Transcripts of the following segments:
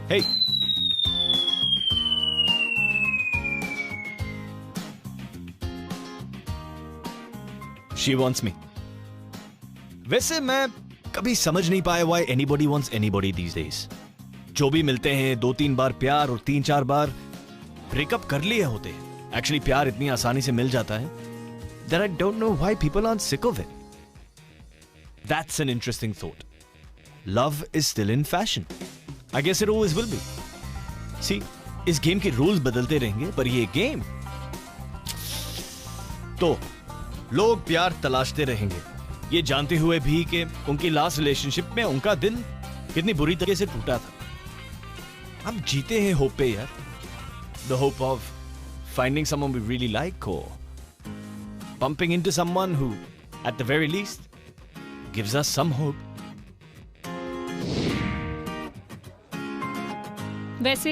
Hey. She wants me. वैसे मैं कभी समझ नहीं पाया why anybody wants anybody these days. जो भी मिलते हैं 2-3 बार प्यार और 3-4 बार ब्रेकअप कर लिए होते हैं. Actually प्यार इतनी आसानी से मिल जाता है that I don't know why people aren't sick of it. That's an interesting thought. Love is still in fashion. I guess it always will be. See, इस गेम के रूल्स बदलते रहेंगे पर ये गेम तो लोग प्यार तलाशते रहेंगे ये जानते हुए भी कि उनकी लास्ट रिलेशनशिप में उनका दिल कितनी बुरी तरह से टूटा था. हम जीते हैं होप पे यार. The hope of finding someone we really like or bumping into someone who at the very least gives us some hope. वैसे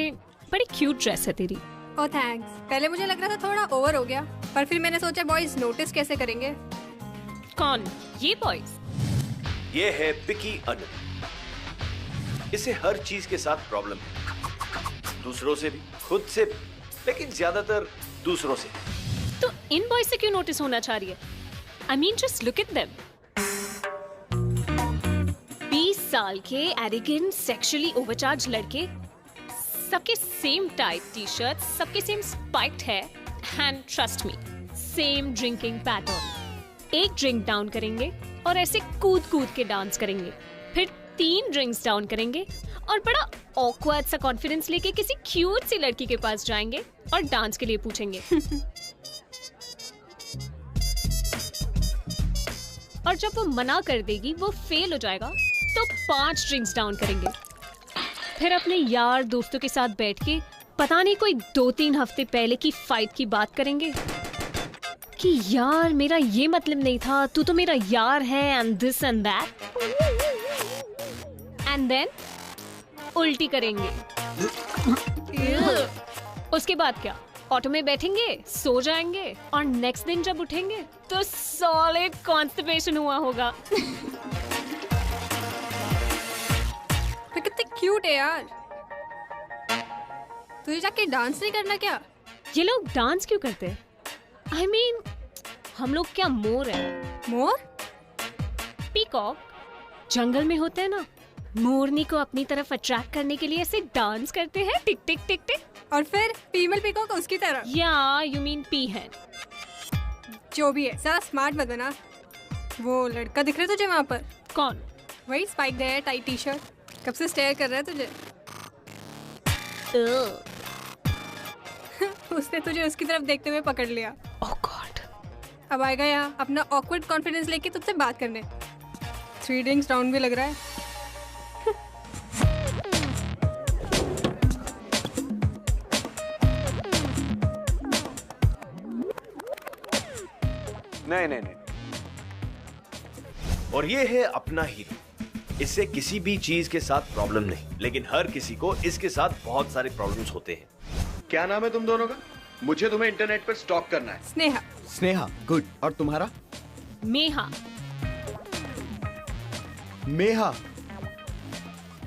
बड़ी क्यूट ड्रेस है तेरी. ओह थैंक्स. पहले मुझे लग रहा था थोड़ा ओवर हो गया पर फिर मैंने सोचा बॉयज नोटिस कैसे करेंगे. कौन ये बॉयज? ये है पिकी अनु. इसे हर चीज के साथ प्रॉब्लम है. दूसरों से भी, खुद से भी, लेकिन ज्यादातर दूसरों से. तो इन बॉयज से क्यों नोटिस होना चाह रही है? I mean just look at them. 20 साल के एरोगेंट सेक्सुअली ओवरचार्ज लड़के, सबके सेम टाइप टी शर्ट, सबके सेम स्पाइक्ड है and trust me same drinking pattern. एक ड्रिंक डाउन करेंगे और ऐसे कूद कूद के डांस करेंगे, फिर 3 ड्रिंक्स डाउन करेंगे और बड़ा ऑकवर्ड सा कॉन्फिडेंस लेके किसी क्यूट सी लड़की के पास जाएंगे और डांस के लिए पूछेंगे. और जब वो मना कर देगी, वो फेल हो जाएगा, तो 5 ड्रिंक्स डाउन करेंगे. फिर अपने यार दोस्तों के साथ बैठ के पता नहीं कोई 2-3 हफ्ते पहले की फाइट की बात करेंगे कि यार मेरा ये मतलब नहीं था, तू तो मेरा यार है and this and that. And then उल्टी करेंगे. उसके बाद क्या? ऑटो में बैठेंगे, सो जाएंगे और नेक्स्ट दिन जब उठेंगे तो सॉलिड कॉन्स्टिपेशन हुआ होगा. कितने क्यूट है यार. तुझे जाके डांस नहीं करना क्या? ये लोग डांस क्यों करते हैं? आई मीन हम लोग क्या मोर है? मोर? पीकॉक जंगल में होते हैं ना, मोरनी को अपनी तरफ अट्रैक्ट करने के लिए ऐसे डांस करते हैं, टिक टिक टिक टिक. और फिर फीमेल पीकॉक उसकी तरह. या यू मीन पी है. जो भी है, सारा स्मार्ट मत बना. वो लड़का दिख रहा है तुझे वहाँ पर? कौन? वही स्पाइक है, टाइट टी शर्ट. कब से स्टेयर कर रहा है तुझे? उसने तुझे उसकी तरफ देखते हुए पकड़ लिया. ओह गॉड. अब आएगा यहाँ अपना ऑकवर्ड कॉन्फिडेंस लेके तुझसे बात करने. 3 ड्रिंक्स डाउन भी लग रहा है. नहीं. और ये है अपना हीरो. इससे किसी भी चीज के साथ प्रॉब्लम नहीं, लेकिन हर किसी को इसके साथ बहुत सारे प्रॉब्लम्स होते हैं. क्या नाम है तुम दोनों का? मुझे तुम्हें इंटरनेट पर स्टॉक करना है. स्नेहा. स्नेहा, गुड. और तुम्हारा? मेहा. मेहा.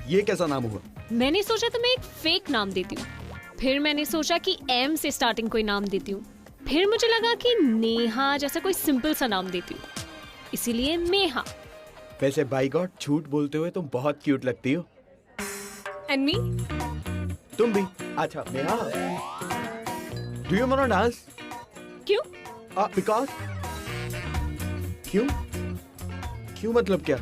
ये कैसा नाम हुआ? मैंने सोचा तो मैं एक फेक नाम देती हूँ, फिर मैंने सोचा कि एम से स्टार्टिंग कोई नाम देती हूँ, फिर मुझे लगा कि नेहा जैसा कोई सिंपल सा नाम देती हूँ, इसीलिए मेहा. वैसे बाय गॉड झूठ बोलते हुए तुम बहुत क्यूट लगती हो. And me? तुम भी. अच्छा Meha, do you want to dance? क्यों? बिकॉज. क्यों मतलब क्या?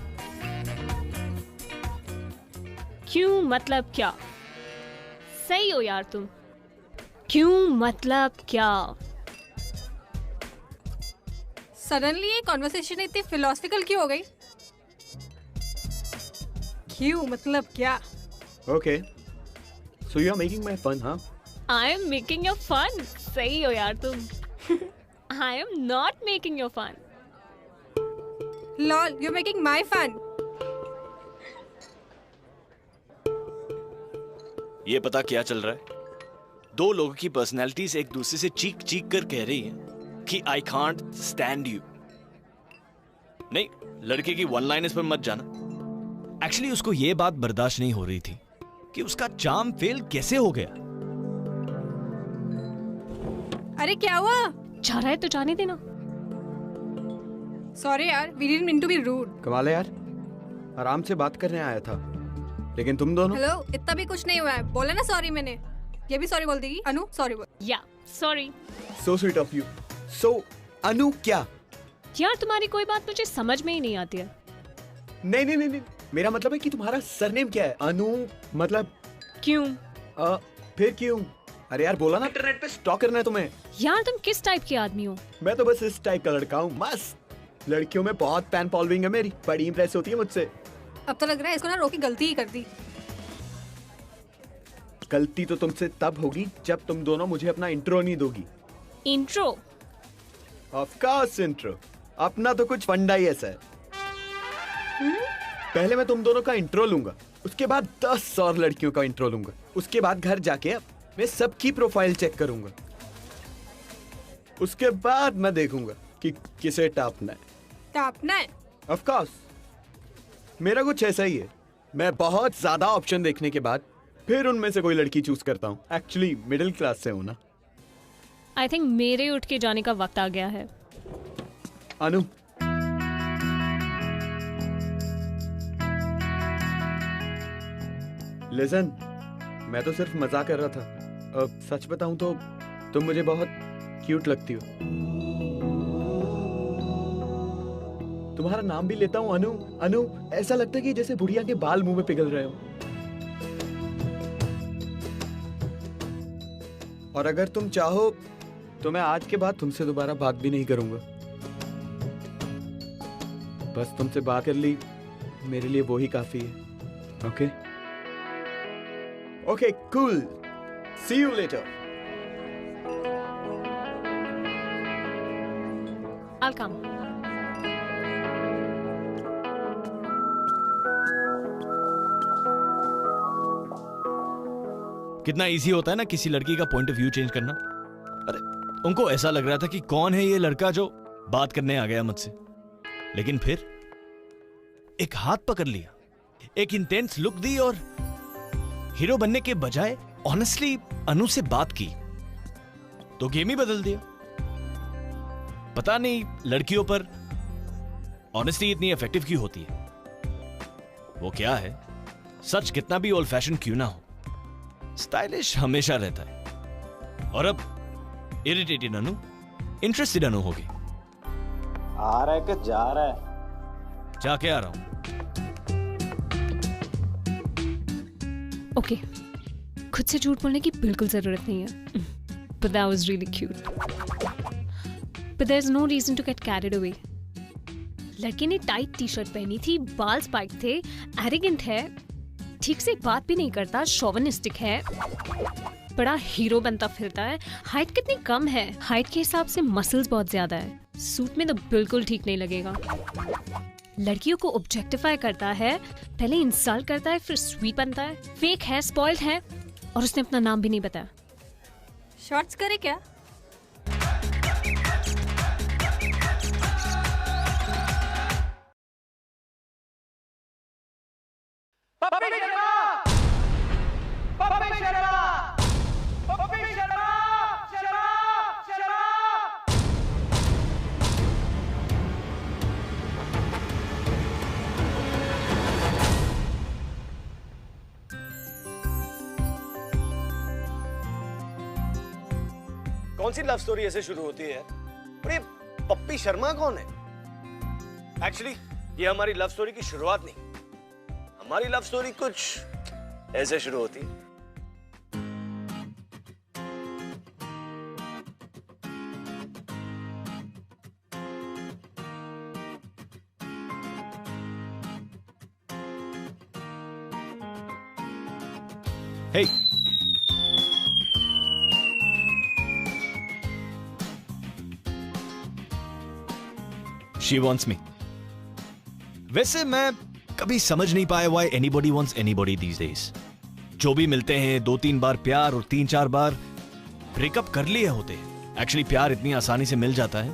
क्यों मतलब क्या? सही हो यार तुम. क्यों मतलब क्या? सडनली ये कॉन्वर्सेशन इतनी फिलोसफिकल क्यों हो गई? क्यों मतलब क्या? Okay, so you are making my fun, हाँ? I am making your fun. सही हो यार तुम. I am not making your fun. Lol, you are making my fun. ये पता क्या चल रहा है? 2 लोगों की पर्सनैलिटीज एक दूसरे से चीख चीख कर कह रही हैं कि आई कांट स्टैंड यू. नहीं, लड़के की वन लाइनर्स पर मत जाना. एक्चुअली उसको ये बात बर्दाश्त नहीं हो रही थी कि उसका चार्म फेल कैसे हो गया। अरे क्या हुआ? जा रहा है तो जाने देना। सॉरी यार, we didn't mean to be rude. कमाल है यार, आराम से बात करने आया था, लेकिन तुम दोनों। हेलो, इतना भी कुछ नहीं हुआ है। बोला ना सॉरी मैंने। ये भी सॉरी बोल देगी। अनु सॉरी बोल। या sorry so sweet of you. So Anu क्या? यार, तुम्हारी कोई बात मुझे समझ में ही नहीं आती है। नहीं नहीं नहीं नहीं, मेरा मतलब है कि तुम्हारा सरनेम क्या है? अनु मतलब क्यों? फिर क्यों? अरे यार बोला ना, इंटरनेट पे स्टॉक करना है तुम्हें। यार, तुम किस टाइप के आदमी हो? मैं तो बस इस टाइप का लड़का हूँ, मस्त। लड़कियों में बहुत फैन फॉलोइंग है मेरी, बड़ी इंप्रेस होती है मुझसे। अब तो लग रहा है इसको ना रोकी गलती ही कर दी। गलती तो तुमसे तब होगी जब तुम दोनों मुझे अपना इंट्रो नहीं दोगी। इंट्रो? Of course intro. अपना तो कुछ फंडा ही ऐसा है। पहले मैं तुम दोनों का इंट्रो लूंगा, उसके बाद 10 और लड़कियों का इंट्रो लूंगा, उसके बाद घर जाके मैं सबकी प्रोफाइल चेक करूंगा, उसके बाद मैं देखूंगा कि किसे टापना है। टापना है? ऑफ कोर्स, मेरा कुछ ऐसा ही है। मैं बहुत ज्यादा ऑप्शन देखने के बाद फिर उनमें से कोई लड़की चूज करता हूँ। एक्चुअली मिडिल क्लास से हूँ ना। आई थिंक मेरे उठ के जाने का वक्त आ गया है। अनु, लिसन, मैं तो सिर्फ मजाक कर रहा था। सच बताऊं तो तुम मुझे बहुत क्यूट लगती हो। तुम्हारा नाम भी लेता हूँ अनु। अनु, ऐसा लगता है कि जैसे बुढ़िया के बाल मुंह में पिघल रहे हो। और अगर तुम चाहो तो मैं आज के बाद तुमसे दोबारा बात भी नहीं करूंगा। बस तुमसे बात कर ली, मेरे लिए वो ही काफी है। Okay okay, cool, see you later. I'll come. कितना इजी होता है ना किसी लड़की का पॉइंट ऑफ व्यू चेंज करना। अरे उनको ऐसा लग रहा था कि कौन है ये लड़का जो बात करने आ गया मुझसे, लेकिन फिर एक हाथ पकड़ लिया, एक इंटेंस लुक दी और हीरो बनने के बजाय ऑनेस्टली अनु से बात की तो गेम ही बदल दिया। पता नहीं लड़कियों पर ऑनेस्टी इतनी इफेक्टिव क्यों होती है। वो क्या है, सच कितना भी ओल्ड फैशन क्यों ना हो, स्टाइलिश हमेशा रहता है। और अब इरिटेटेड अनु इंटरेस्टेड अनु होगी। आ रहा है कि जा रहा है? जाके आ रहा हूं। ओके, खुद से झूठ बोलने की बिल्कुल जरूरत नहीं है। But that was really cute. But there's no reason to get carried away. लड़के ने टाइट टी शर्ट पहनी थी, बाल स्पाइक थे, एरोगेंट है, ठीक से बात भी नहीं करता, शोविनिस्टिक है, बड़ा हीरो बनता फिरता है, हाइट कितनी कम है, हाइट के हिसाब से मसल्स बहुत ज्यादा है, सूट में तो बिल्कुल ठीक नहीं लगेगा। लड़कियों को ऑब्जेक्टिफाई करता है, पहले इंसल्ट करता है, फिर स्वीट बनता है, फेक है, स्पॉइल्ड है, और उसने अपना नाम भी नहीं बताया। शॉर्ट्स करे क्या? कौन सी लव स्टोरी ऐसे शुरू होती है? और ये पप्पी शर्मा कौन है? एक्चुअली ये हमारी लव स्टोरी की शुरुआत नहीं, हमारी लव स्टोरी कुछ ऐसे शुरू होती है। Hey. She wants me. वैसे मैं कभी समझ नहीं पाया why anybody wants anybody these days. जो भी मिलते हैं 2-3 बार प्यार और 3-4 बार ब्रेकअप कर लिए होते हैं। एक्चुअली प्यार इतनी आसानी से मिल जाता है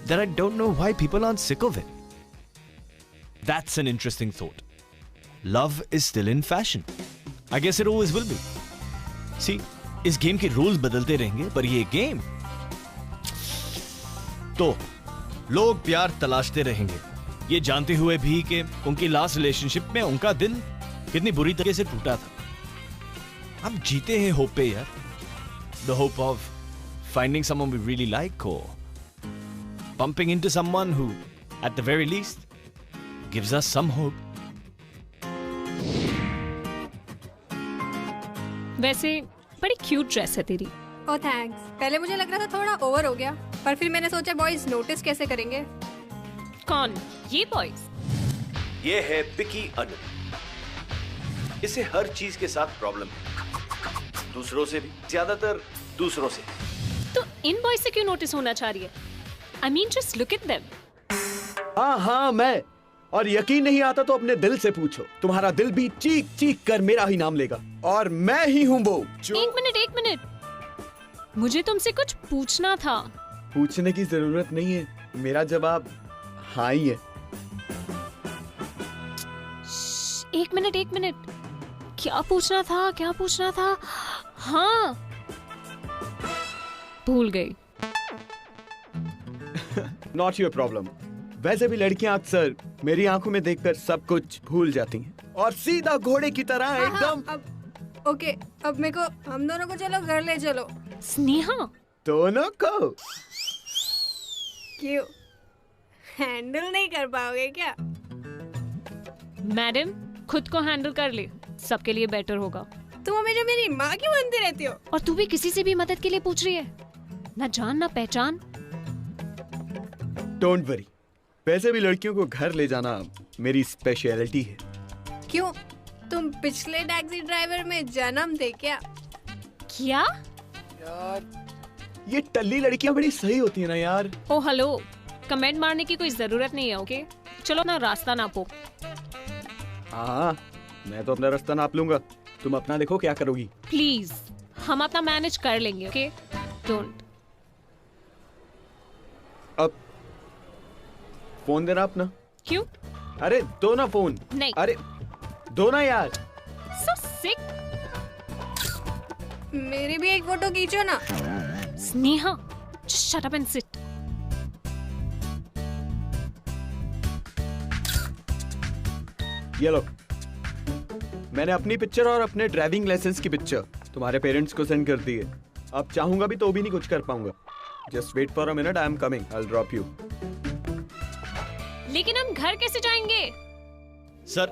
that I don't know why people aren't sick of it. That's an interesting thought. Love is still in fashion. I guess it always will be. See, इस गेम के रूल्स बदलते रहेंगे, पर ये गेम तो लोग प्यार तलाशते रहेंगे, ये जानते हुए भी कि उनकी लास्ट रिलेशनशिप में उनका दिल कितनी बुरी तरीके से टूटा था। हम जीते हैं होप पे यार, the hope of finding someone we really like or bumping into someone who at the very least gives us some hope. वैसे बड़ी क्यूट ड्रेस है तेरी। ओह थैंक्स। पहले मुझे लग रहा था थोड़ा ओवर हो गया, पर फिर मैंने सोचा बॉयज नोटिस कैसे करेंगे। कौन ये बॉयज? ये है पिकी अनु। इसे हर चीज के साथ प्रॉब्लम है, दूसरों से भी, ज्यादातर दूसरों से। तो इन बॉयज से क्यों नोटिस होना चाह रही है? I mean just look at them. हाँ मैं, और यकीन नहीं आता तो अपने दिल से पूछो, तुम्हारा दिल भी चीख चीख कर मेरा ही नाम लेगा, और मैं ही हूँ वो जो। एक मिनट, मुझे तुमसे कुछ पूछना था। पूछने की जरूरत नहीं है, मेरा जवाब हाँ ही है। एक मिनट, क्या पूछना था? हाँ, भूल गई। Not your problem. वैसे भी लड़कियां अक्सर मेरी आंखों में देखकर सब कुछ भूल जाती हैं और सीधा घोड़े की तरह एकदम। अब ओके, अब मेरे को हम दोनों को चलो घर ले चलो। स्नेहा, दोनों को क्यों, हैंडल नहीं कर पाओगे क्या? मैडम खुद को हैंडल कर ले, सबके लिए बेटर होगा। तुम हमेशा मेरी माँ क्यों बनती रहती हो? और तू भी किसी से भी मदद के लिए पूछ रही है, ना जान ना पहचान। डोंट वरी, वैसे भी लड़कियों को घर ले जाना मेरी स्पेशलिटी है। क्यों, तुम पिछले टैक्सी ड्राइवर में जन्म थे क्या? क्या? यार ये टल्ली लड़कियां बड़ी सही होती है ना यार। ओ हेलो, कमेंट मारने की कोई जरूरत नहीं है। ओके चलो ना, रास्ता नापो। हाँ, मैं तो अपना रास्ता नाप लूंगा, तुम अपना देखो क्या करोगी। प्लीज, हम अपना मैनेज कर लेंगे। Okay don't. अब फोन देना अपना। क्यों? अरे दो ना फोन। नहीं। अरे दो ना यार। So sick। मेरी भी एक फोटो खींचो ना। Sneha, just shut up and sit। ये लो, मैंने अपनी पिक्चर और अपने ड्राइविंग लाइसेंस की पिक्चर तुम्हारे पेरेंट्स को सेंड कर दी है। अब चाहूंगा भी तो भी नहीं कुछ कर पाऊंगा। Just wait for a minute, I am coming, I will drop you. लेकिन हम घर कैसे जाएंगे? सर,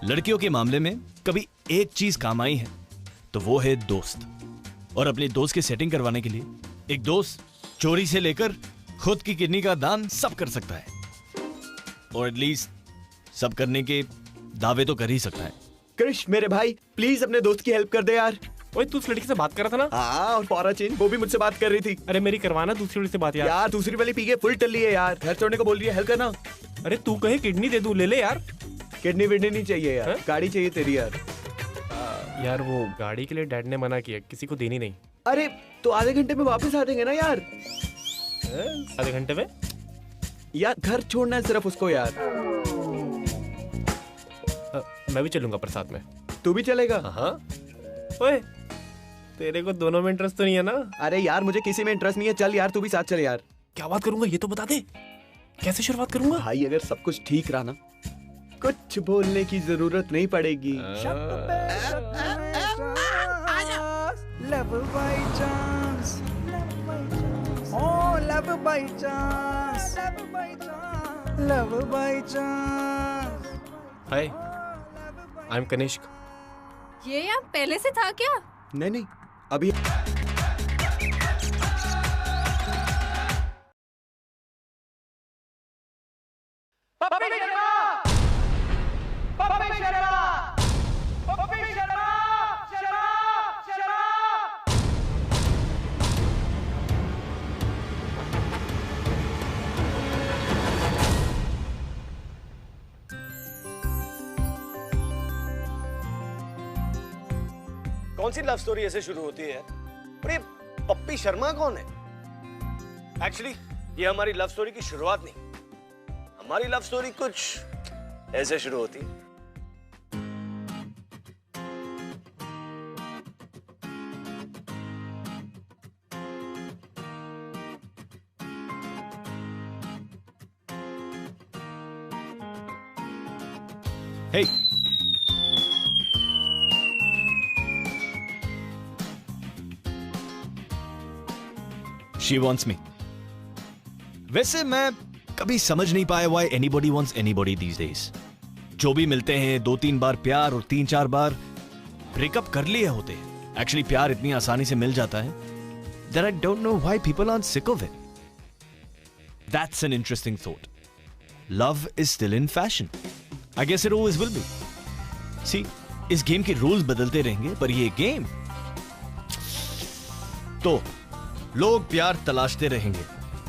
लड़कियों के मामले में कभी एक चीज काम आई है तो वो है दोस्त। और अपने दोस्त की सेटिंग करवाने के लिए एक दोस्त चोरी से लेकर खुद की किडनी का दान सब कर सकता है, और एटलीस्ट सब करने के दावे तो कर ही सकता है। कृष मेरे भाई, प्लीज अपने दोस्त की हेल्प कर दे यार। ओए तू उस लड़की से बात कर रहा था ना? हाँ, और फॉरा चेन वो भी मुझसे बात कर रही थी। अरे मेरी करवाना दूसरी लड़की से बात यार। यार दूसरी वाली पी के फुल टल्ली है यार, घर छोड़ने को बोल रही है, हेल्प करना। अरे तू कहे किडनी दे दूं, ले ले यार। किडनी विडनी नहीं चाहिए यार, है? गाड़ी चाहिए तेरी यार। यार वो गाड़ी के लिए डैड ने मना किया, किसी को देनी नहीं। अरे तो आधे घंटे में वापस आ जाएंगे ना यार। आधे घंटे में? यार घर छोड़ना है सिर्फ उसको यार। मैं भी चलूंगा पर साथ में। तू भी चलेगा? हाँ। ओए तेरे को दोनों में इंटरेस्ट तो नहीं है ना? अरे यार मुझे किसी में इंटरेस्ट नहीं है, चल यार तू भी साथ चल यार। क्या बात करूंगा ये तो बता दे, कैसे शुरुआत करूंगा? भाई अगर सब कुछ ठीक रहा ना, कुछ बोलने की जरूरत नहीं पड़ेगी। Love by chance, oh love by chance, love by chance। Hi, I am Kanishk. ये यहाँ पहले से था क्या? नहीं अभी। कौन सी लव स्टोरी ऐसे शुरू होती है यार? और ये पप्पी शर्मा कौन है? एक्चुअली ये हमारी लव स्टोरी की शुरुआत नहीं, हमारी लव स्टोरी कुछ ऐसे शुरू होती है। Hey. She wants me. वैसे मैं कभी समझ नहीं पाया why anybody wants anybody these days. जो भी मिलते हैं 2-3 बार प्यार और 3-4 बार ब्रेकअप कर लिए होते हैं. Actually प्यार इतनी आसानी से मिल जाता है that I don't know why people aren't sick of it. That's an interesting thought. Love is still in fashion. I guess it always will be. See, इस गेम के रूल्स बदलते रहेंगे पर ये गेम तो लोग प्यार तलाशते रहेंगे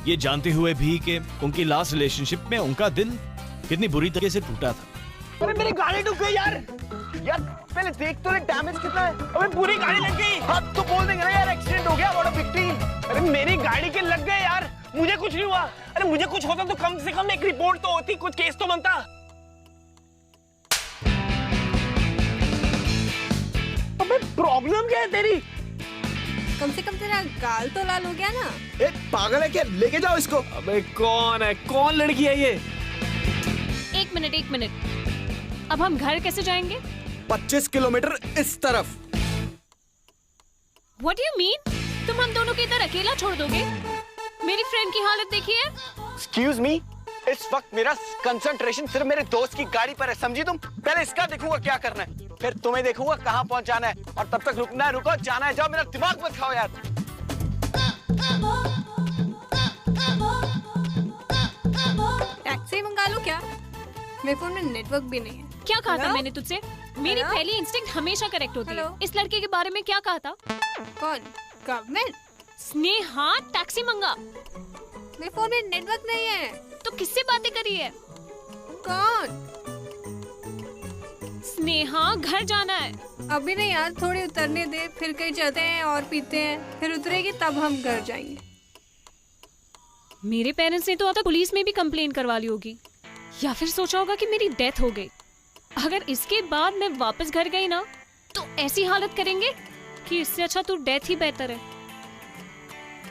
ये जानते हुए भी कि उनकी लास्ट रिलेशनशिप में उनका दिल कितनी बुरी तरह से टूटा था. अरे मेरी गाड़ी डूब गई यार. यार पहले देख तो ले डैमेज कितना है. अबे पूरी गाड़ी लग गई. हाँ तो बोल देंगे ना यार एक्सीडेंट हो गया. What a big deal. अरे मेरी गाड़ी के लग गए यार. मुझे कुछ नहीं हुआ. अरे मुझे कुछ होता तो कम से कम एक रिपोर्ट तो होती. कुछ केस तो बनता. अबे प्रॉब्लम क्या है तेरी. कम से कम तेरा गाल तो लाल हो गया ना. ए पागल है क्या. लेके जाओ इसको. अबे कौन है. कौन लड़की है ये. एक मिनट. अब हम घर कैसे जाएंगे. 25 किलोमीटर इस तरफ. What do you mean? तुम हम दोनों को इधर अकेला छोड़ दोगे. मेरी फ्रेंड की हालत देखिए. Excuse me? इस वक्त मेरा कंसंट्रेशन सिर्फ मेरे दोस्त की गाड़ी पर है. समझी तुम. पहले इसका देखूंगा क्या करना है. फिर तुम्हें देखूंगा कहाँ पहुँचाना है. और तब तक रुकना है रुको. जाना है जाओ. मेरा दिमाग मत खाओ यार. टैक्सी मंगा लो क्या. मेरे फोन में नेटवर्क भी नहीं है. क्या कहा था Hello? मैंने तुझसे. मेरी Hello? पहली इंस्टिंक्ट हमेशा करेक्ट होती है. Hello? इस लड़के के बारे में क्या कहा था. कौन. गवर्नमेंट. स्नेहा टैक्सी मंगा. मेरे फोन में नेटवर्क नहीं है. तो किससे बातें करी है. कौन. स्नेहा घर जाना है. अभी नहीं यार. थोड़ी उतरने दे. फिर कहीं चलते हैं और पीते हैं. फिर उतरेगी तब हम घर जाएंगे. मेरे पेरेंट्स ने तो आता पुलिस में भी कंप्लेन करवा ली होगी. या फिर सोचा होगा कि मेरी डेथ हो गई. अगर इसके बाद मैं वापस घर गई ना तो ऐसी हालत करेंगे कि इससे अच्छा तो डेथ ही बेहतर है.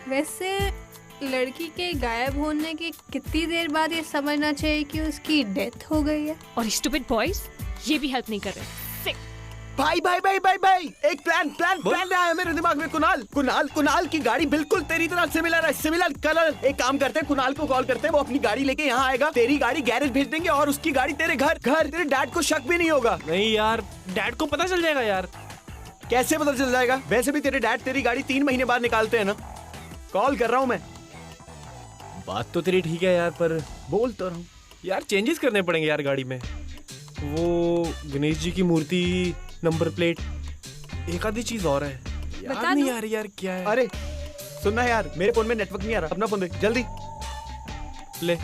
वैसे लड़की के गायब होने के कितनी देर बाद ये समझना चाहिए कि उसकी डेथ हो गई है. और स्टूपिड बॉयज ये भी हेल्प नहीं कर रहे. Sick. भाई भाई भाई भाई भाई एक प्लान आया मेरे दिमाग में. कुणाल की गाड़ी बिल्कुल तेरी तरह सिमिलर कलर. एक काम करते हैं कुणाल को कॉल करते हैं. वो अपनी गाड़ी लेके यहाँ आएगा. तेरी गाड़ी गैरेज भेज देंगे और उसकी गाड़ी तेरे घर. तेरे डैड को शक भी नहीं होगा. नहीं यार. डैड को पता चल जाएगा यार. कैसे पता चल जाएगा. वैसे भी तेरे डैड तेरी गाड़ी 3 महीने बाद निकालते हैं ना. कॉल कर रहा हूँ मैं. बात तो तेरी ठीक है यार पर बोल तो रहा हूँ यार चेंजेस करने पड़ेंगे यार गाड़ी में. वो गणेश जी की मूर्ति नंबर प्लेट एक आधी चीज और है. याद बता नहीं दो. आ रही यार क्या है. अरे सुनना है यार. मेरे फोन में नेटवर्क नहीं आ रहा. अपना फोन दे जल्दी. ले.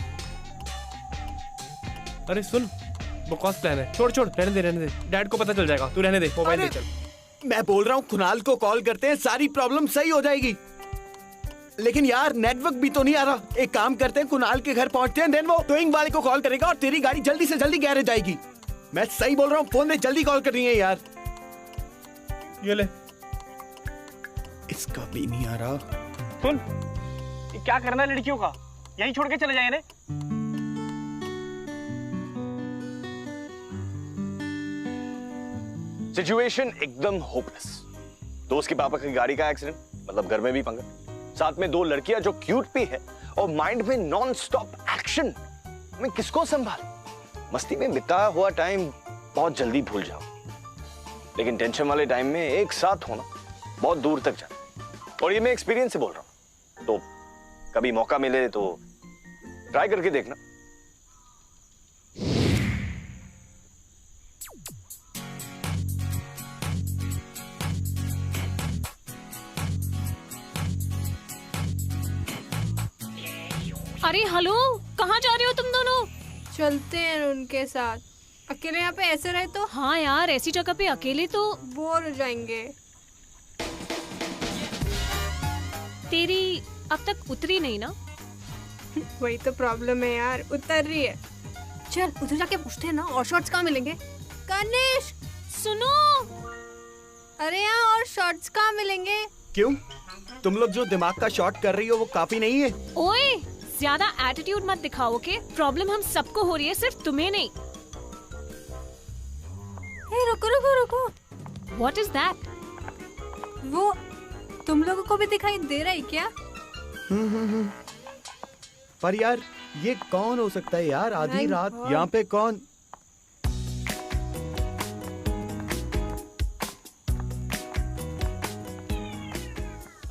अरे सुन बकवास प्लान है. छोड़ रहने दे. डैड को पता चल जाएगा. तू रहने दे. मोबाइल दे चल. मैं बोल रहा हूँ कुणाल को कॉल करते हैं. सारी प्रॉब्लम सही हो जाएगी. लेकिन यार नेटवर्क भी तो नहीं आ रहा. एक काम करते हैं कुणाल के घर पहुंचते हैं. देन वो टोइंग वाले को कॉल करेगा और तेरी गाड़ी जल्दी से जल्दी गैरेज आएगी. मैं सही बोल रहा हूँ. फोन में जल्दी कॉल करनी है यार. ये ले. इसका भी नहीं आ रहा. सुन ये क्या करना है लड़कियों का. यहीं छोड़ के चले जाए ना. सिचुएशन एकदम होपलेस. दोस्त के पापा की गाड़ी का एक्सीडेंट मतलब घर में भी पंगा. साथ में 2 लड़कियां जो क्यूट भी है और माइंड में नॉन स्टॉप एक्शन. मैं किसको संभाल. मस्ती में बिताया हुआ टाइम बहुत जल्दी भूल जाओ. लेकिन टेंशन वाले टाइम में एक साथ होना बहुत दूर तक जाता. और ये मैं एक्सपीरियंस से बोल रहा हूं. तो कभी मौका मिले तो ट्राई करके देखना. अरे हेलो कहाँ जा रहे हो तुम दोनों. चलते हैं उनके साथ. अकेले यहाँ पे ऐसे रहे तो हाँ यार ऐसी जगह पे अकेले तो बोर हो जाएंगे. तेरी अब तक उतरी नहीं ना. वही तो प्रॉब्लम है यार. उतर रही है. चल उधर जाके पूछते हैं ना. और शॉर्ट्स कहाँ मिलेंगे. कनिष सुनो. अरे यहाँ और शॉर्ट्स कहाँ मिलेंगे. क्यों. तुम लोग जो दिमाग का शॉट कर रही हो वो काफी नहीं है. ओए ज्यादा एटीट्यूड मत दिखाओ. के प्रॉब्लम हम सबको हो रही है सिर्फ तुम्हें नहीं. हे रुको रुको रुको, What is that? वो तुम लोगों को भी दिखाई दे रहा है क्या? पर यार ये कौन हो सकता है यार, आधी My रात God. यहाँ पे कौन?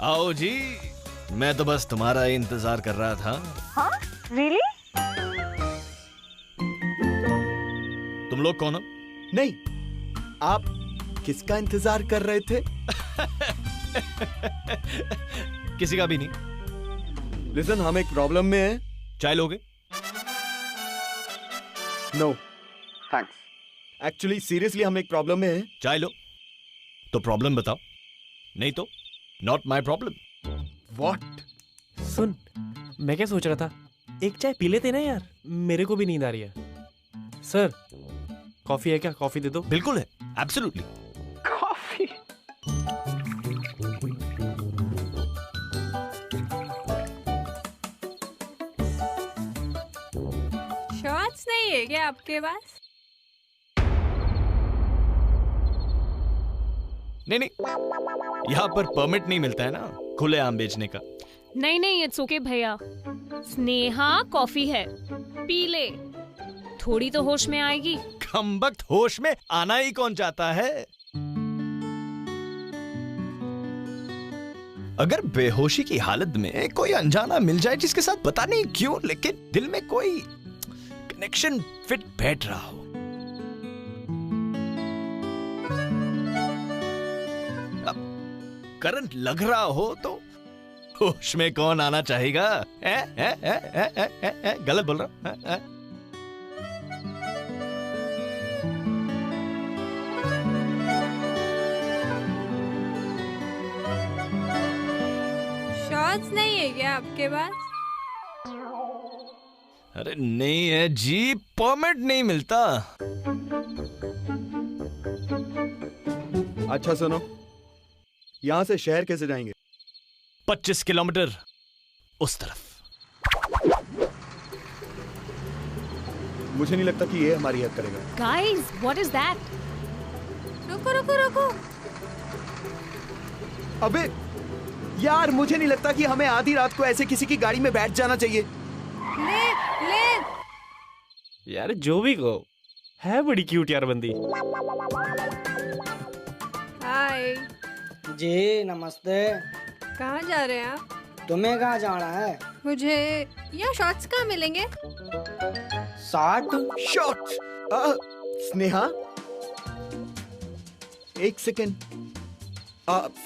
आओ जी, मैं तो बस तुम्हारा ही इंतजार कर रहा था। हाँ रियली? तुम लोग कौन हो? नहीं, आप किसका इंतजार कर रहे थे? किसी का भी नहीं। लिसन, हम एक प्रॉब्लम में हैं। चाय लोगे? No thanks. एक्चुअली सीरियसली हम एक प्रॉब्लम में हैं। चाय लो तो प्रॉब्लम बताओ, नहीं तो नॉट माय प्रॉब्लम। व्हाट? सुन, मैं क्या सोच रहा था, एक चाय पी लेते ना यार, मेरे को भी नींद आ रही है। सर, कॉफी है क्या? कॉफी दे दो। बिल्कुल है, एब्सोल्युटली। कॉफी। शॉर्ट्स नहीं है क्या आपके पास? नहीं नहीं, यहाँ पर परमिट नहीं मिलता है ना खुले आम बेचने का। नहीं नहीं, इट्स ओके भैया। स्नेहा कॉफी है, पी ले, थोड़ी तो होश में आएगी। कमबख्त, होश में आना ही कौन चाहता है? अगर बेहोशी की हालत में कोई अनजाना मिल जाए जिसके साथ पता नहीं क्यों लेकिन दिल में कोई कनेक्शन फिट बैठ रहा हो, करंट लग रहा हो, तो होश में कौन आना चाहेगा? गलत बोल रहा हूं? शॉर्ट्स नहीं है क्या आपके पास? अरे नहीं है जी, परमिट नहीं मिलता। अच्छा सुनो, यहाँ से शहर कैसे जाएंगे? 25 किलोमीटर उस तरफ। मुझे नहीं लगता कि ये हमारी हेल्प करेगा। Guys, what is that? रुको रुको रुको, अबे यार, मुझे नहीं लगता कि हमें आधी रात को ऐसे किसी की गाड़ी में बैठ जाना चाहिए। ले ले। यार जो भी कहो, है बड़ी क्यूट यार बंदी। हाय, जी नमस्ते। कहाँ जा रहे हैं आप? तुम्हें कहाँ जाना है? मुझे यहाँ शॉर्ट्स कहाँ मिलेंगे? 60 शॉट। स्नेहा, एक सेकेंड।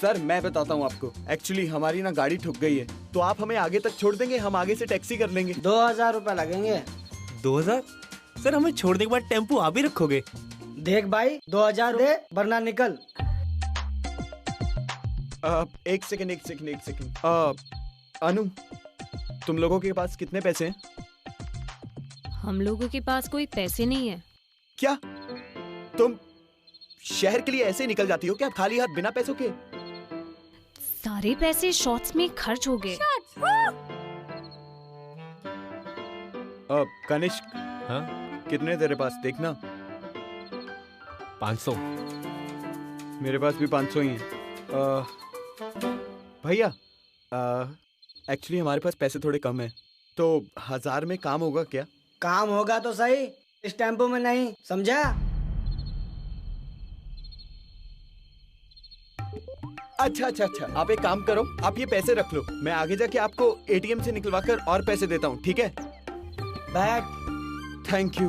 सर मैं बताता हूँ आपको, एक्चुअली हमारी ना गाड़ी ठुक गई है, तो आप हमें आगे तक छोड़ देंगे, हम आगे से टैक्सी कर लेंगे। 2000 रुपए लगेंगे। 2000? सर, हमें छोड़ने के बाद टेम्पो आप ही रखोगे? देख भाई, 2000 दे वरना निकल। एक सेकेंड। अनु, तुम लोगों के पास कितने पैसे हैं? हम लोगों के पास कोई पैसे नहीं है। क्या तुम शहर के लिए ऐसे ही निकल जाती हो क्या, खाली हाथ बिना पैसों के? सारे पैसे शॉर्ट्स में खर्च हो गए। कनिष्क, हाँ? कितने तेरे पास देखना? 500। मेरे पास भी 500 ही है। भैया, एक्चुअली हमारे पास पैसे थोड़े कम है, तो 1000 में काम होगा क्या? काम होगा तो सही, इस टेम्पो में नहीं, समझा? अच्छा, आप एक काम करो, आप ये पैसे रख लो, मैं आगे जाके आपको एटीएम से निकलवा कर और पैसे देता हूँ, ठीक है? बैठ। Thank you.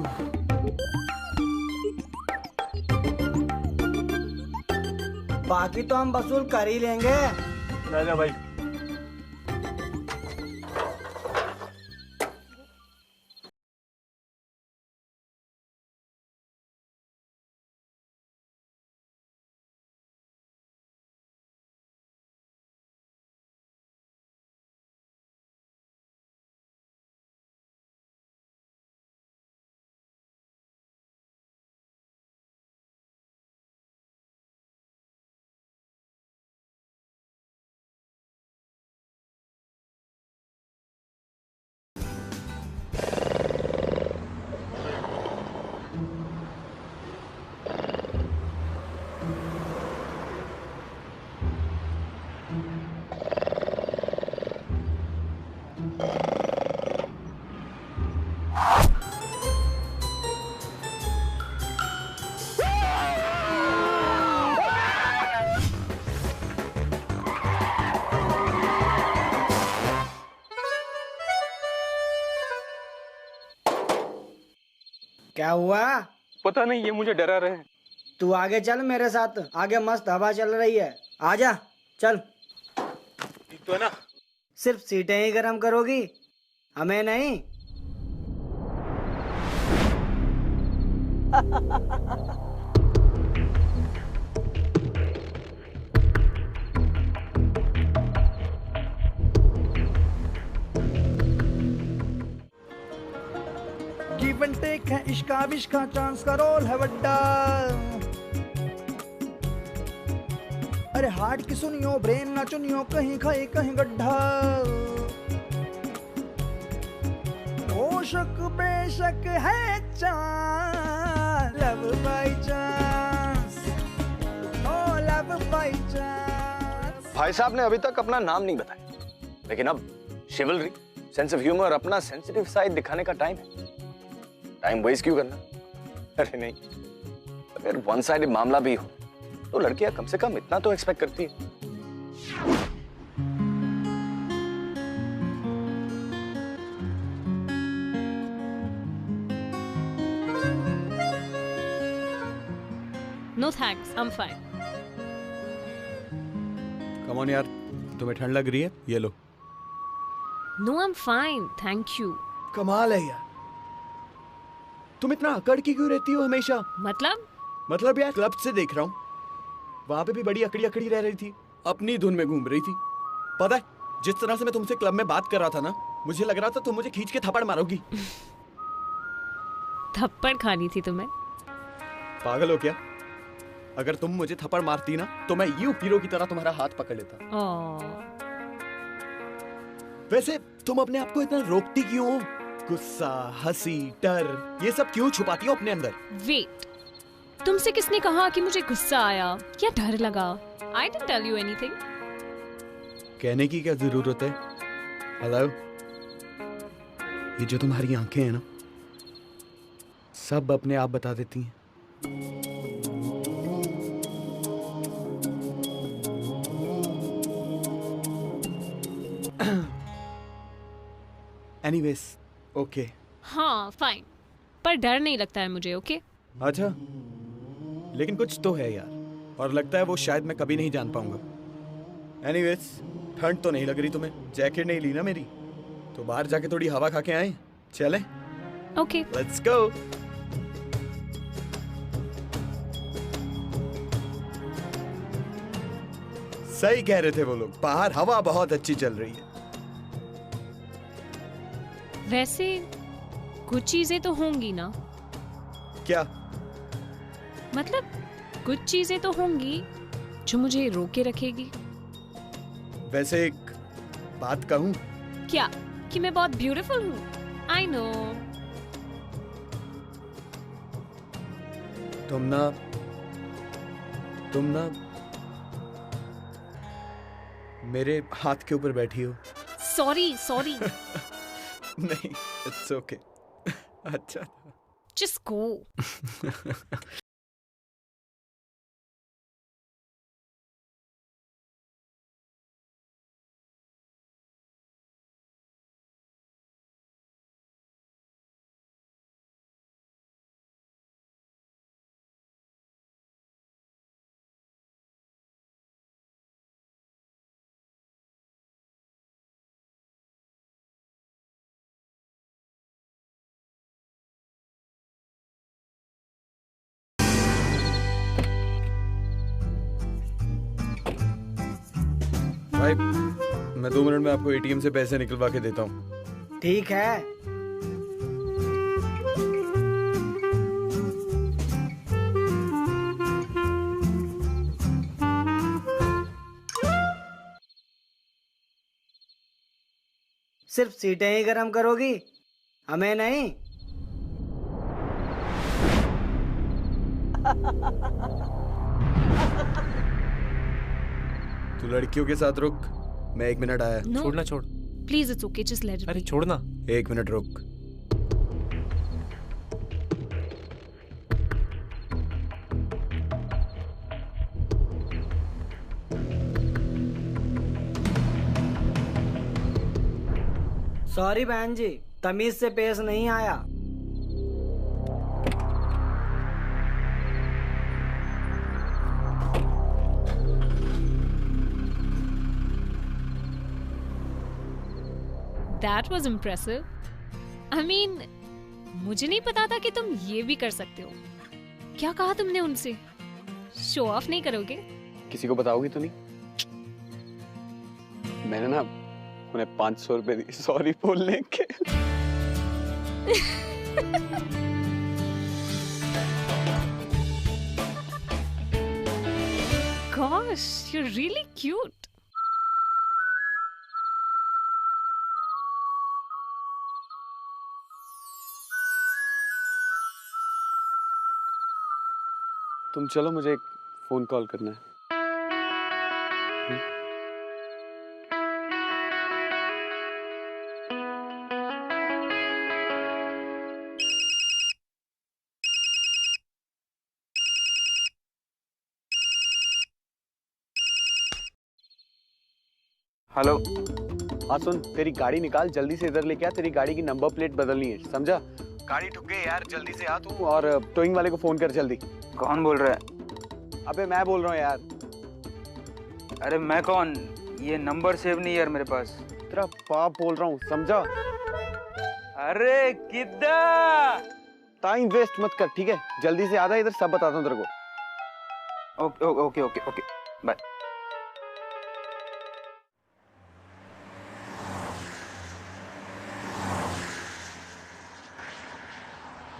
बाकी तो हम वसूल कर ही लेंगे। राजा भाई। क्या हुआ? पता नहीं, ये मुझे डरा रहे हैं। तू आगे चल मेरे साथ, आगे मस्त हवा चल रही है, आजा चल। ठीक तो है ना? सिर्फ सीटें ही गर्म करोगी, हमें नहीं। गिव एंड टेक है इश्का विश्का, चांस का रोल है बड्डा। अरे हार्ट की सुनियो, ब्रेन ना चुनियो, कहीं खाई कहीं गड्ढा। ओ शक बेशक है चांस, लव बाय चांस, ओ लव बाय चांस। भाई साहब ने अभी तक अपना नाम नहीं बताया, लेकिन अब शिवलरी, सेंस ऑफ ह्यूमर, अपना सेंसिटिव साइड दिखाने का टाइम है। टाइम वेस्ट क्यों करना? अरे नहीं, अगर वन साइडेड मामला भी हो तो लड़कियां कम से कम इतना तो एक्सपेक्ट करती है। No thanks, I am fine. Come on यार, तुम्हें ठंड लग रही है? ये लो। No I am fine, thank you. कमाल है यार, तुम इतना अकड़ की क्यों रहती हो हमेशा? मतलब यार क्लब से देख रहा हूँ, वहां पे भी बड़ी अकड़ी अकड़ी रह रही थी, अपनी धुन में घूम रही थी। पता है, जिस तरह से मैं तुमसे क्लब में बात कर रहा था ना, मुझे लग रहा था तुम मुझे खींच के थप्पड़ मारोगी। थप्पड़ खानी थी तुम्हें? पागल हो क्या? अगर तुम मुझे थप्पड़ मारती ना तो मैं यूं हीरो की तरह तुम्हारा हाथ पकड़ लेता। वैसे तुम अपने आप को इतना रोकती क्यों हो? गुस्सा, हंसी, डर, ये सब क्यों छुपाती हो अपने अंदर? वेट, तुमसे किसने कहा कि मुझे गुस्सा आया या डर लगा? I didn't tell you anything. कहने की क्या जरूरत है? हेलो, ये जो तुम्हारी आंखें हैं ना, सब अपने आप बता देती हैं। Anyways, okay. हाँ फाइन, पर डर नहीं लगता है मुझे। ओके अच्छा, लेकिन कुछ तो है यार, और लगता है वो शायद मैं कभी नहीं जान पाऊंगा। एनीवेज, ठंड तो नहीं लग रही तुम्हें? जैकेट नहीं ली ना मेरी? तो बाहर जाके थोड़ी हवा खा के आए, चलें? Okay, let's go. सही कह रहे थे वो लोग, बाहर हवा बहुत अच्छी चल रही है। वैसे कुछ चीजें तो होंगी ना? क्या मतलब कुछ चीजें तो होंगी जो मुझे रोके रखेगी। वैसे एक बात कहूं? क्या? कि मैं बहुत ब्यूटीफुल हूँ? I know. तुम ना मेरे हाथ के ऊपर बैठी हो। Sorry sorry. नहीं, इट्स ओके। अच्छा, जस्ट गो। भाई, मैं 2 मिनट में आपको एटीएम से पैसे निकलवा के देता हूँ। ठीक है। सिर्फ सीटें ही गरम करोगी, हमें नहीं। तू लड़कियों के साथ रुक, मैं 1 मिनट आया। No. छोड़ना, छोड़। Please, it's okay, just let it. अरे छोड़ना। 1 मिनट रुक। सॉरी बहन जी, तमीज से पेश नहीं आया। That was impressive. I mean, मुझे नहीं पता था कि तुम ये भी कर सकते हो. क्या कहा तुमने उनसे? शो ऑफ नहीं करोगे? किसी को बताओगी तो नहीं? मैंने ना उन्हें 500 रुपए दी सॉरी बोलने के. Gosh, you're really cute. तुम चलो, मुझे एक फोन कॉल करना है. हेलो. हाँ सुन, तेरी गाड़ी निकाल, जल्दी से इधर लेके आ. तेरी गाड़ी की नंबर प्लेट बदलनी है, समझा? गाड़ी ठुक गई यार, जल्दी से आ तू. और टोइंग वाले को फोन कर जल्दी. कौन बोल रहा है? अबे मैं बोल रहा हूँ यार. अरे मैं कौन? ये नंबर सेव नहीं यार मेरे पास. तेरा बाप बोल रहा हूँ, समझा? अरे किधर? टाइम वेस्ट मत कर, ठीक है? जल्दी से आ जा इधर, सब बताता हूँ तेरे को. Okay okay okay okay bye.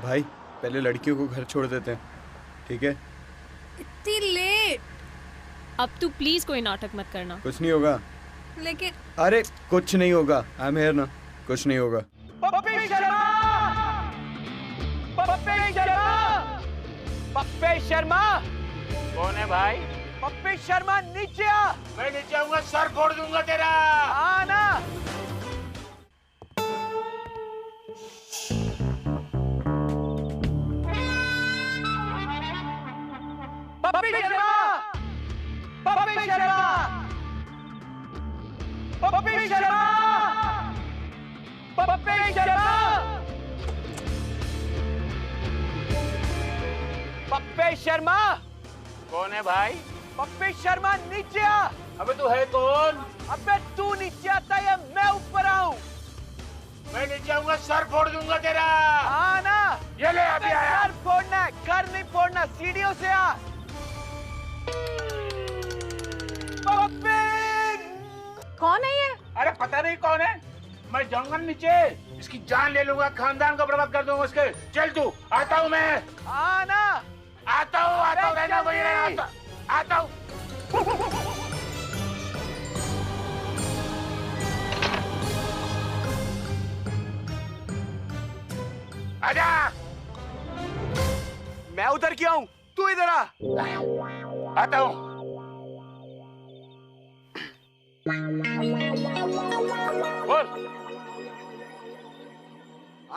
भाई पहले लड़कियों को घर छोड़ देते हैं, ठीक है? इतनी लेट. अब तू प्लीज कोई नाटक मत करना. कुछ नहीं होगा. लेकिन अरे कुछ नहीं होगा, आई एम हियर ना. कुछ नहीं होगा. पप्पी शर्मा! पप्पी शर्मा! पप्पी शर्मा! कौन है भाई? पप्पी शर्मा नीचे आ. मैं नीचे आऊंगा, सर फोड़ दूंगा तेरा. आ ना. पप्पी शर्मा! पप्पी शर्मा! पप्पी शर्मा! पप्पी शर्मा! पप्पी शर्मा! कौन है भाई? पप्पी शर्मा नीचे आ. अबे तू है कौन? अबे तू नीचे आता या मैं ऊपर आऊं? मैं नीचे आऊंगा, सर फोड़ दूंगा तेरा. हाँ ना. ये ले अभी आया. सर फोड़ना है, घर नहीं फोड़ना. सीढ़ियों से आ. कौन है ये? अरे पता नहीं कौन है. मैं जाऊंगा नीचे, इसकी जान ले लूंगा, खानदान को बर्बाद कर दूंगा उसके. चल तू. आता हूँ मैं. आना. आता हूँ रहना वही रहना. आता हूँ. आजा. मैं उधर क्यों हूँ? तू इधर आ. आता हूँ. बोल.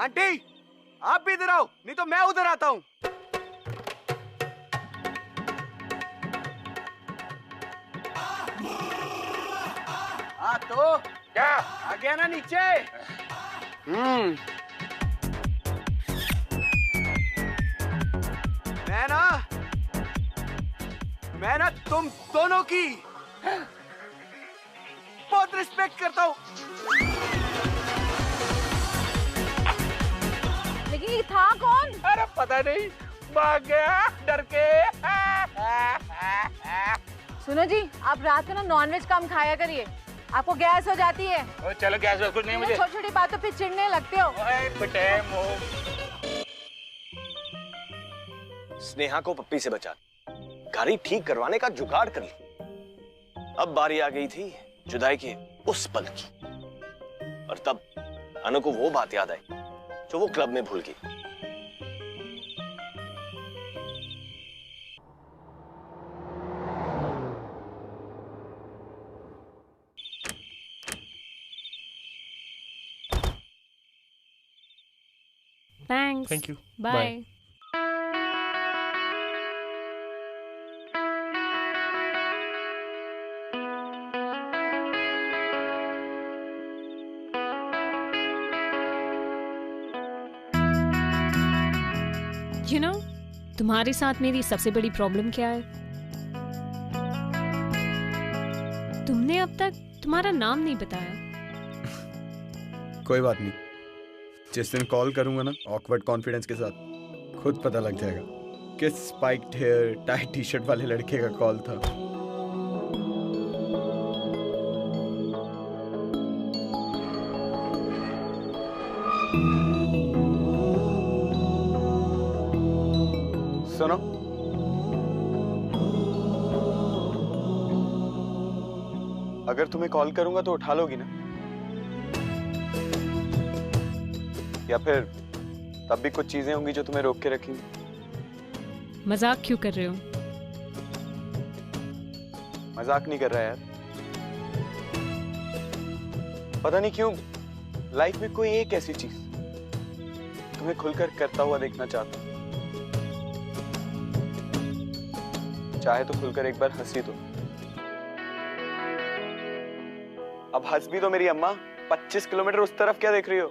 आंटी आप भी इधर आओ, नहीं तो मैं उधर आता हूँ. हाँ तो क्या? आ गया ना नीचे? मैं ना तुम दोनों की बहुत रिस्पेक्ट करता हूँ. लेकिन ये था कौन? अरे पता नहीं, भाग गया डर के. सुनो जी, आप रात को ना नॉनवेज कम खाया करिए, आपको गैस हो जाती है. ओ चलो गैस वैस कुछ नहीं मुझे. छोटी छोटी बातों पे चिढ़ने लगते हो. बेटे मुंह. स्नेहा को पप्पी से बचा, गाड़ी ठीक करवाने का जुगाड़ कर ली. अब बारी आ गई थी जुदाई के उस पल की. और तब अनु को वो बात याद आई जो वो क्लब में भूल गई. Thanks. Thank you. Bye. Bye. You know, तुम्हारे साथ मेरी सबसे बड़ी प्रॉब्लम क्या है? तुमने अब तक तुम्हारा नाम नहीं बताया. कोई बात नहीं, जिस दिन कॉल करूंगा ना ऑकवर्ड कॉन्फिडेंस के साथ, खुद पता लग जाएगा किस spiked hair tight T shirt वाले लड़के का कॉल था। सुनो, अगर तुम्हें कॉल करूंगा तो उठा लोगी ना? या फिर तब भी कुछ चीजें होंगी जो तुम्हें रोक के रखेंगी? मजाक क्यों कर रहे हो? मजाक नहीं कर रहा यार, पता नहीं क्यों लाइफ में कोई एक ऐसी चीज तुम्हें खुलकर करता हुआ देखना चाहता हूं। चाहे तो खुलकर एक बार हंसी दो। अब हंस भी तो मेरी अम्मा। 25 किलोमीटर उस तरफ क्या देख रही हो?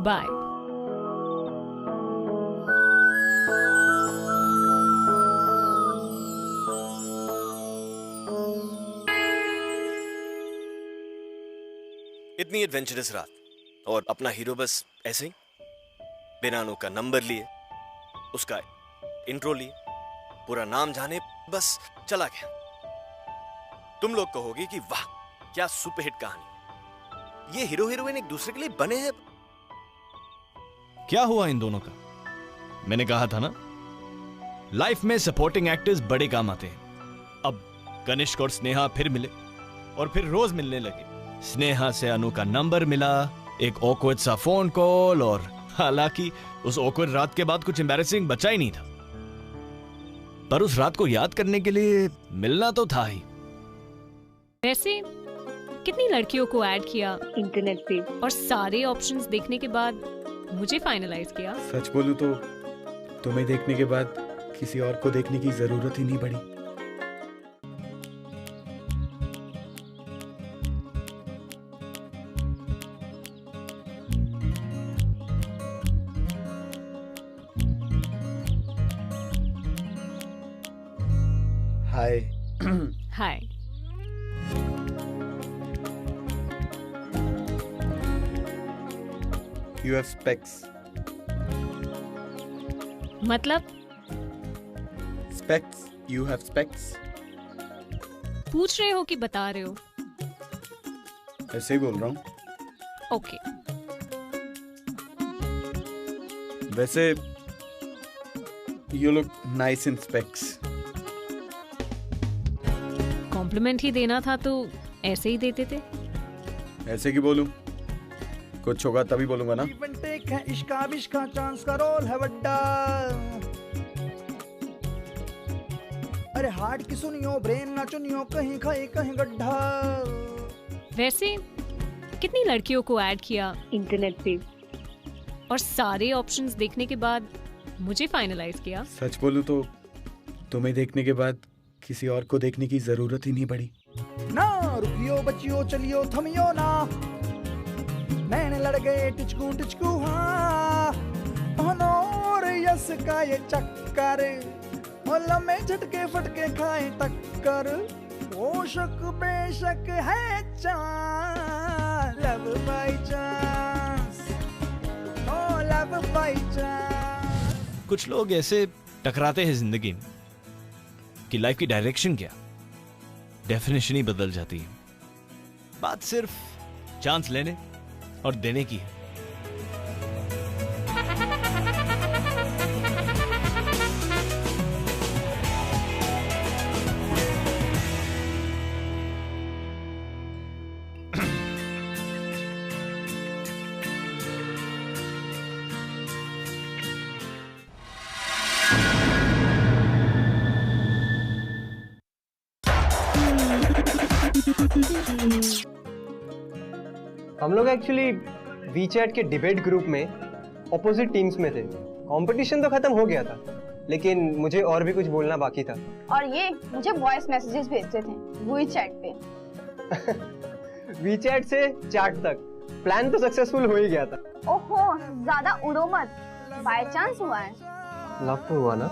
बाय। इतनी एडवेंचरस रात और अपना हीरो बस ऐसे ही बिना अनु का नंबर लिए, उसका इंट्रो लिए, पूरा नाम जाने बस चला गया। तुम लोग कहोगे कि वाह क्या सुपरहिट कहानी, ये हीरो हीरोइन एक दूसरे के लिए बने हैं। क्या हुआ इन दोनों का? मैंने कहा था ना, लाइफ में सपोर्टिंग एक्टर्स बड़े काम आते हैं। अब कनिष्क और स्नेहा फिर मिले और फिर रोज मिलने लगे। स्नेहा से अनु का नंबर मिला, एक ऑकवर्ड सा फोन कॉल, और हालांकि उस ऑकवर्ड रात के बाद कुछ एम्बैरेसिंग बचा ही नहीं था, पर उस रात को याद करने के लिए मिलना तो था ही। वैसे कितनी लड़कियों को ऐड किया इंटरनेट पे और सारे ऑप्शंस देखने के बाद मुझे फाइनलाइज किया। सच बोलूं तो तुम्हें देखने के बाद किसी और को देखने की जरूरत ही नहीं पड़ी। हाय। हाय। You have specs. मतलब? Specs. You have specs. पूछ रहे हो कि बता रहे हो? ऐसे ही बोल रहा हूँ। ओके। वैसे you look nice in specs. Compliment ही देना था तो ऐसे ही देते थे। ऐसे की बोलूं? कुछ होगा तभी बोलूंगा ना। टेक है इश्का बिश्का, चांस का रोल है बड्डा। अरे हार्ट की सुनियो, ब्रेन ना चुनियो, कहीं खाए कहीं गड्ढा। वैसे कितनी लड़कियों को ऐड किया इंटरनेट पे और सारे ऑप्शंस देखने के बाद मुझे फाइनलाइज किया। सच बोलूं तो तुम्हें देखने के बाद किसी और को देखने की जरूरत ही नहीं पड़ी। ना रुकियो बचियो, चलियो थमियो ना, नैन लड़ गए टिचकू टिचकू। हाँ और यस का ये चक्कर, लम्बे झटके फटके खाए टक्कर। ओ शक बेशक है चांस, लव बाय चांस, ओ लव बाय चांस। कुछ लोग ऐसे टकराते हैं जिंदगी में कि लाइफ की डायरेक्शन क्या, डेफिनेशन ही बदल जाती है। बात सिर्फ चांस लेने और देने की है। हम लोग एक्चुअली वीचैट के डिबेट ग्रुप में ऑपोजिट टीम्स में थे। कंपटीशन तो खत्म हो गया था, लेकिन मुझे और भी कुछ बोलना बाकी था। और ये मुझे वॉइस मैसेजेस भेजते थे वीचैट पे। वीचैट से चैट तक प्लान तो सक्सेसफुल हो ही गया था। ओहो, ज्यादा उड़ो मत, बाय चांस हुआ है। लव तो हुआ ना?